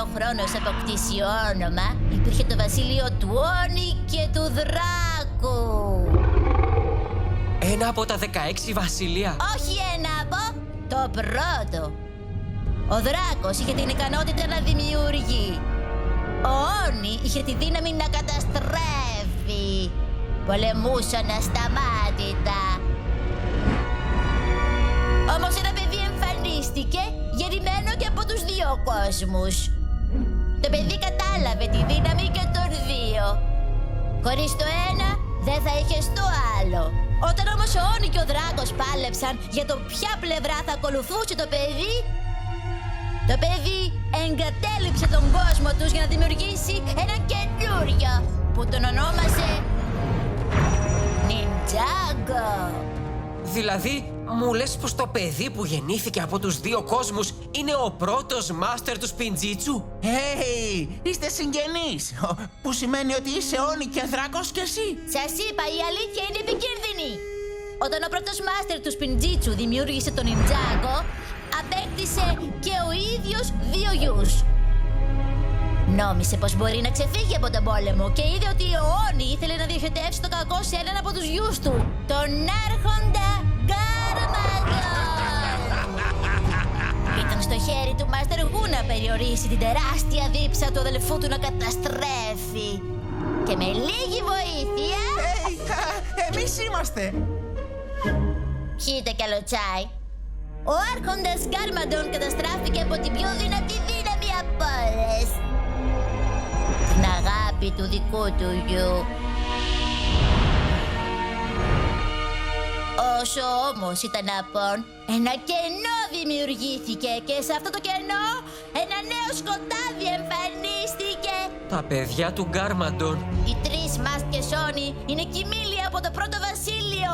ο χρόνος αποκτήσει όνομα, υπήρχε το βασίλειο του Όνι και του Δράκου. Ένα από τα 16 βασίλεια. Όχι ένα από, το πρώτο. Ο Δράκος είχε την ικανότητα να δημιουργεί. Ο Όνι είχε τη δύναμη να καταστρέφει. Πολεμούσαν ασταμάτητα. Όμως ένα παιδί εμφανίστηκε, γεννημένο και από τους δύο κόσμους. Το παιδί κατάλαβε τη δύναμη και των δύο. Χωρίς το ένα, δεν θα είχε το άλλο. Όταν όμως ο Όνι και ο Δράκος πάλεψαν για το ποια πλευρά θα ακολουθούσε το παιδί εγκατέλειψε τον κόσμο τους για να δημιουργήσει ένα καινούριο που τον ονόμασε Νιντζάγκο. Δηλαδή, μου λες πως το παιδί που γεννήθηκε από τους δύο κόσμους είναι ο πρώτος μάστερ του Σπιντζίτσου? Hey, είστε συγγενείς, που σημαίνει ότι είσαι Όνι και Δράκος κι εσύ. Σας είπα, η αλήθεια είναι επικίνδυνη. Όταν ο πρώτος μάστερ του Σπιντζίτσου δημιούργησε τον Νιντζάγκο, απέκτησε και ο ίδιος δύο γιους. Νόμισε πως μπορεί να ξεφύγει από τον πόλεμο και είδε ότι ο Όνι ήθελε να διοχετεύσει το κακό σε έναν από τους γιους του, τον Άρχοντα Γκάρμαντον. Ήταν στο χέρι του Μάστερ Γου να περιορίσει την τεράστια δίψα του αδελφού του να καταστρέφει. Και με λίγη βοήθεια... Εμείς είμαστε. Πιείτε κι άλλο τσάι. Ο Άρχοντας Γκάρμαντον καταστράφηκε από την πιο δυνατή δύναμη από όλες. Την αγάπη του δικού του γιου. Όσο όμως ήταν απόν, ένα κενό δημιουργήθηκε και σε αυτό το κενό ένα νέο σκοτάδι εμφανίστηκε. Τα παιδιά του Γκάρμαντον. Οι τρεις μάσκες Όνι είναι κοιμήλια από το πρώτο βασίλειο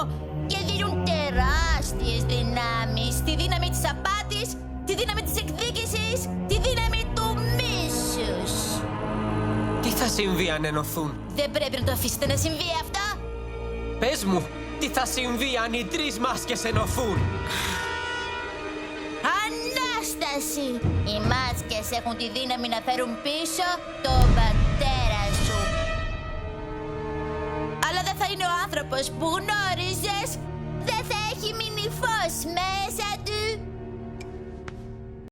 και δίνουν τεράστιες δυνάμεις. Τη δύναμη της απάτης, τη δύναμη της εκδίκησης, τη δύναμη του μίσους. Τι θα συμβεί αν ενωθούν? Δεν πρέπει να το αφήσετε να συμβεί αυτό. Πες μου, τι θα συμβεί αν οι τρεις μάσκες ενωθούν? Ανάσταση! Οι μάσκες έχουν τη δύναμη να φέρουν πίσω τον πατέρα σου. Αλλά δεν θα είναι ο άνθρωπος που γνώριζες. Δεν θα έχει μείνει φως μέσα του.